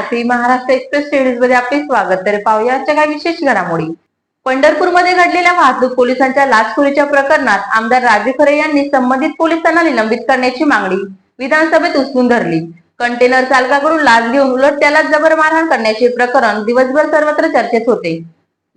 आरती Maharashtra express series मध्ये आपले स्वागत। तर पाहूया आजच्या काही विशेष घडामोडी। पंढरपूरमध्ये घडलेल्या वाहतूक पोलिसांच्या लाचखोरीच्या प्रकरणात आमदार राजू खरे यांनी संबंधित पोलिसांना निलंबित करण्याची मागणी विधानसभेत उचलून धरली। कंटेनर चालकाकडून लाच घेऊन उलट त्याला जबर मारहाण करण्याचे प्रकरण दिवसभर सर्वत्र चर्चेत होते।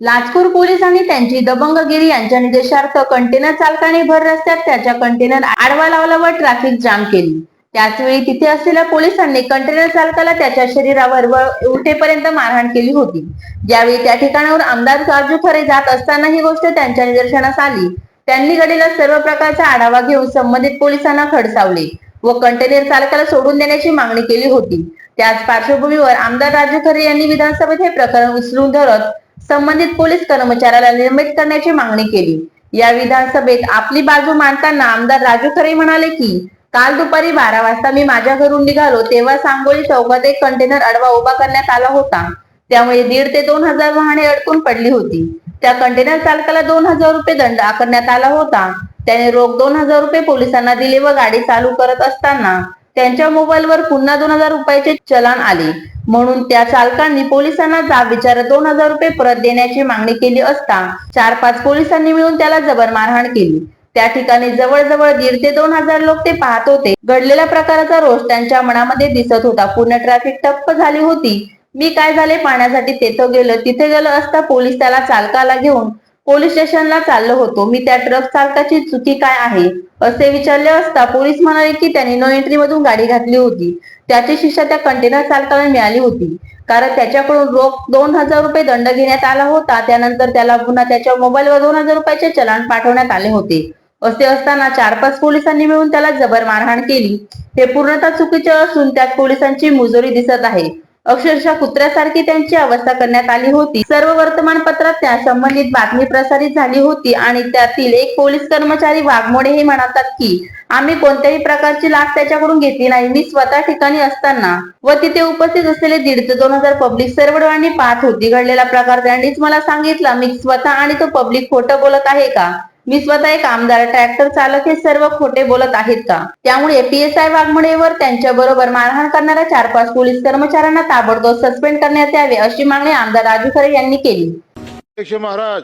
लाचखोर पोलीस आणि त्यांची दबंगगिरी यांच्या निषेधार्थ कंटेनर चालकाने भर रस्त्यात त्याच्या कंटेनर आडवा लावला व ट्रॅफिक जाम केली। त्याचवेळी तिथे असलेल्या पोलिसांनी कंटेनर चालकाला त्याच्या शरीरावर व उलटेपर्यंत मारहाण केली होती। ज्यावेळी त्या ठिकाणावर आमदार राजू खरे जात असताना ही गोष्ट त्यांच्या निदर्शनास आली। त्यांनी घडलेल्या सर्व प्रकारचा आढावा घेऊन संबंधित पोलिसांना खडसावले व कंटेनर चालकाला सोडून देण्याची मागणी केली होती। त्याच पार्श्वभूमीवर आमदार राजू खरे यांनी विधानसभेत हे प्रकरण उचलून धरत संबंधित पोलीस कर्मचाऱ्याला निलंबित करण्याची मागणी केली। या विधानसभेत आपली बाजू मांडताना आमदार राजू खरे म्हणाले की काल दुपारी 12 वाजता मी माझ्या घरून निघालो तेव्हा सांगोली चौकात एक कंटेनर आडवा उभा करण्यात आला होता। त्यामुळे 1,500 ते 2,000 वाहने अडकून पडली होती। त्या कंटेनर चालकाला 2,000 रुपये दंड आकारण्यात आला होता। त्याने रोख 2,000 रुपये पोलिसांना दिले व गाडी चालू करत असताना त्यांच्या मोबाईलवर पुन्हा 2,000 रुपयाचे चलन आले, म्हणून त्या चालकांनी पोलिसांना जाब विचारत 2,000 रुपये परत देण्याची मागणी केली असता 4-5 पोलिसांनी मिळून त्याला जबर मारहाण केली। त्या ठिकाणी जवळजवळ 1,500 ते 2,000 लोक ते पाहत होते। घडलेल्या प्रकाराचा रोष त्यांच्या मनामध्ये दिसत होता। पूर्ण ट्रॅफिक ठप्प झाली होती। मी काय झाले पाहण्यासाठी तिथे गेलो असता पोलीस त्याला चालकाला घेऊन पोलीस स्टेशनला चाललो होतो। मी त्या ट्रक चालकाची चुकी काय आहे असे विचारले असता पोलीस म्हणाले की त्याने नो एंट्री मधून गाडी घातली होती। त्याची शिक्षा त्या कंटेनर चालकाला मिळाली होती, कारण त्याच्याकडून रोख 2,000 रुपये दंड घेण्यात आला होता। त्यानंतर त्याला पुन्हा त्याच्या मोबाईलवर 2,000 रुपयाचे चलन पाठवण्यात आले होते। असे असताना 4-5 पोलिसांनी मिळून त्याला जबर मारहाण केली। हे पूर्णतः चुकीचे असून त्यात पोलिसांची मुजोरी दिसत आहे। अक्षरशः कुत्र्यासारखी त्यांची अवस्था करण्यात आली होती। सर्व वर्तमानपत्रात त्या संबंधित बातमी प्रसारित झाली होती आणि त्यातील एक पोलीस कर्मचारी वाघमोडे हे म्हणतात की आम्ही कोणत्याही प्रकारची लाच त्याच्याकडून घेतली नाही। मी स्वतः ठिकाणी असताना व तिथे उपस्थित असलेले 1,500 ते 2,000 पब्लिक सर्व डोळ्यांनी पाहत होती। घडलेला प्रकार त्यांनीच मला सांगितला। मी स्वतः आणि तो पब्लिक खोटं बोलत आहे का? मी स्वतः एक आमदार, ट्रॅक्टर चालक हे सर्व खोटे बोलत आहेत का? त्यामुळे PSI वाघमोडेवर त्यांच्या बरोबर मारहाण करणाऱ्या 4-5 पोलीस कर्मचाऱ्यांना ताबडतोब सस्पेंड करण्यात यावे अशी मागणी आमदार राजू खरे यांनी केली। अध्यक्ष महाराज,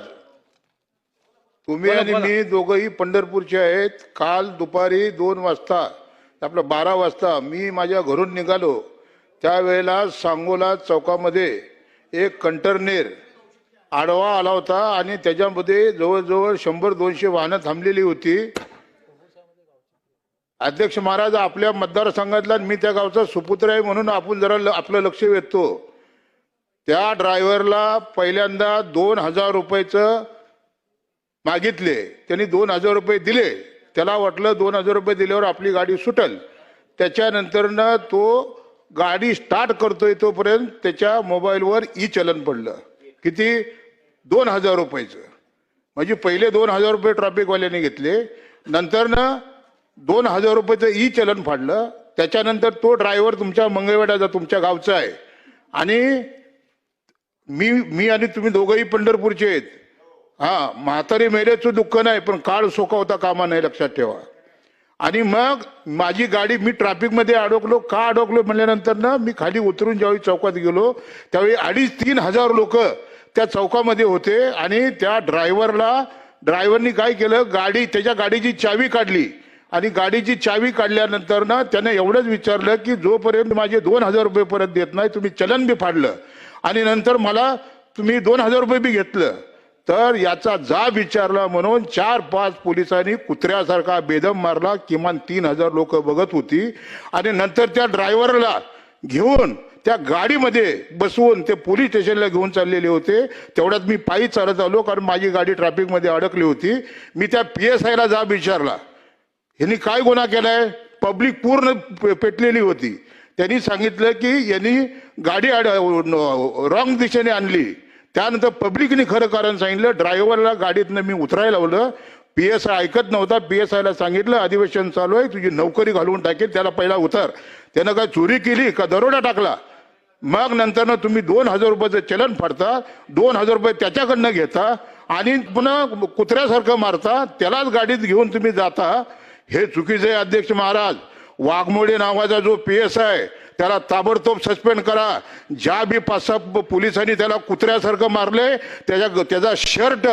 तुम्ही आणि मी दोघंही पंढरपूरचे आहेत। काल दुपारी 2 वाजता आपलं 12 वाजता मी माझ्या घरून निघालो त्यावेळेला सांगोला चौकामध्ये एक कंटेनर आडवा आला होता आणि त्याच्यामध्ये जवळजवळ 100-200 वाहनं थांबलेली होती। अध्यक्ष महाराज, आपल्या मतदारसंघातला मी त्या गावचा सुपुत्र आहे म्हणून आपण जरा आपलं लक्ष वेधतो। त्या ड्रायव्हरला पहिल्यांदा 2,000 रुपयाचं मागितले, त्यांनी 2,000 रुपये दिले। त्याला वाटलं 2,000 रुपये दिल्यावर आपली गाडी सुटल। त्याच्यानंतरनं तो गाडी स्टार्ट करतोय तोपर्यंत त्याच्या मोबाईलवर चलन पडलं। किती? 2,000 रुपयाचं। म्हणजे पहिले 2,000 रुपये ट्रॅफिकवाल्याने घेतले, नंतरनं 2,000 रुपयाचं चलन फाडलं। त्याच्यानंतर तो ड्रायव्हर तुमच्या मंगळवेढ्याचा तुमच्या गावचा आहे आणि मी आणि तुम्ही दोघंही पंढरपूरचे आहेत। म्हातारी मेल्याचं दुःख नाही, पण काळ सोकावता कामा नाही, लक्षात ठेवा। आणि मग माझी गाडी मी ट्रॅफिकमध्ये अडकलो। का अडकलो म्हणल्यानंतर ना मी खाली उतरून ज्यावेळी चौकात गेलो त्यावेळी 2,500-3,000 लोक त्या चौकामध्ये होते आणि त्या ड्रायव्हरनी काय केलं, त्याच्या गाडीची चावी काढली आणि गाडीची चावी काढल्यानंतर ना त्याने एवढंच विचारलं की जोपर्यंत माझे 2,000 रुपये परत देत नाही तुम्ही चलन बी फाडलं आणि नंतर मला तुम्ही 2,000 रुपये बी घेतलं। तर याचा जाब विचारला म्हणून 4-5 पोलिसांनी कुत्र्यासारखा बेदम मारला। किमान 3,000 लोक बघत होती आणि नंतर त्या ड्रायव्हरला घेऊन त्या गाडीमध्ये बसवून ते पोलीस स्टेशनला घेऊन चाललेले होते। तेवढ्यात मी पायी चालत आलो, कारण माझी गाडी ट्रॅफिकमध्ये अडकली होती। मी त्या PSIला जाब विचारला, यांनी काय गुन्हा केलाय? पब्लिक पूर्ण पेटलेली होती। त्यांनी सांगितलं की यांनी गाडी रॉंग दिशेने आणली। त्यानंतर पब्लिकने खरं कारण सांगितलं। ड्रायव्हरला गाडीतनं मी उतरायला लावलं। PSI ऐकत नव्हता। PSIला सांगितलं अधिवेशन चालू आहे, तुझी नोकरी घालवून टाकेल, त्याला पहिला उतर। त्यानं काय चोरी केली का दरोडा टाकला? मग नंतर तुम्ही 2,000 रुपयाचं चलन फाडता, 2,000 रुपये त्याच्याकडनं घेता आणि पुन्हा कुत्र्यासारखं मारता, त्यालाच गाडीत घेऊन तुम्ही जाता। हे चुकीचं आहे अध्यक्ष महाराज। वाघमोडे नावाचा जो PSI त्याला ताबडतोब सस्पेंड करा. ज्या बी 5-6 पोलिसांनी त्याला कुत्र्यासारखं मारले, त्याचा शर्ट,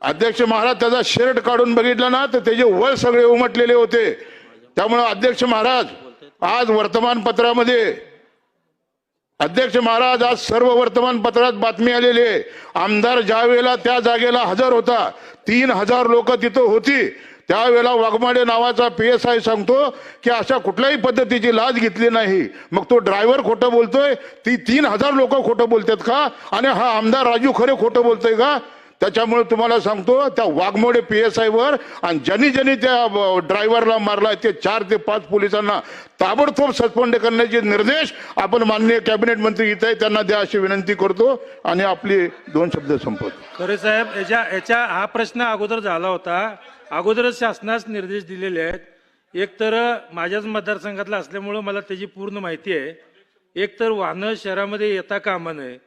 अध्यक्ष महाराज त्याचा शर्ट काढून बघितला ना तर त्याचे वळ सगळे उमटलेले होते. त्यामुळे अध्यक्ष महाराज आज वर्तमानपत्रामध्ये, अध्यक्ष महाराज आज सर्व वर्तमानपत्रात बातमी आलेली आहे. आमदार ज्या वेळेला त्या जागेला हजर होता, 3000 लोक तिथं होती, त्यावेळेला वाघमाडे नावाचा PSI सांगतो की अशा कुठल्याही पद्धतीची लाच घेतली नाही. मग तो ड्रायव्हर खोटं बोलतोय, ती 3000 लोक खोटं बोलतात का? आणि हा आमदार राजू खरे खोटं बोलतोय का? त्याच्यामुळे तुम्हाला सांगतो त्या वाघमोडे PSI वर आणि ज्यांनी त्या ड्रायव्हरला मारला ते 4 ते 5 पोलिसांना ताबडतोब सस्पेंड करण्याचे निर्देश आपण माननीय कॅबिनेट मंत्री इथे त्यांना द्या अशी विनंती करतो आणि आपली 2 शब्द संपवतो. खरे साहेब, याच्या हा प्रश्न अगोदर झाला होता. अगोदरच शासनास निर्देश दिलेले आहेत. एक तर माझ्याच मतदारसंघातला असल्यामुळं मला त्याची पूर्ण माहिती आहे. एक तर वाहनं शहरामध्ये येता कामा नये,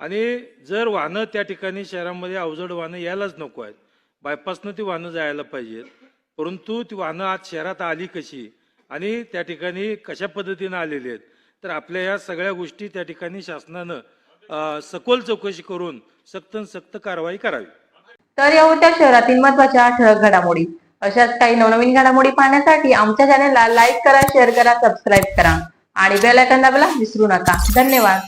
आणि जर वाहनं त्या ठिकाणी शहरामध्ये अवजड वाहनं यायलाच नको आहेत, बायपासनं ती वाहनं जायला पाहिजेत. परंतु ती वाहनं आज शहरात आली कशी आणि त्या ठिकाणी कशा पद्धतीनं आलेली आहेत, तर आपल्या या सगळ्या गोष्टी त्या ठिकाणी शासनानं सखोल चौकशी करून सक्त कारवाई करावी. तर या होत्या शहरातील महत्त्वाच्या ठळक घडामोडी. अशाच काही नवनवीन घडामोडी पाहण्यासाठी आमच्या चॅनलला लाईक करा, शेअर करा, सबस्क्राईब करा आणि बेल आयकॉन दाबायला विसरू नका. धन्यवाद.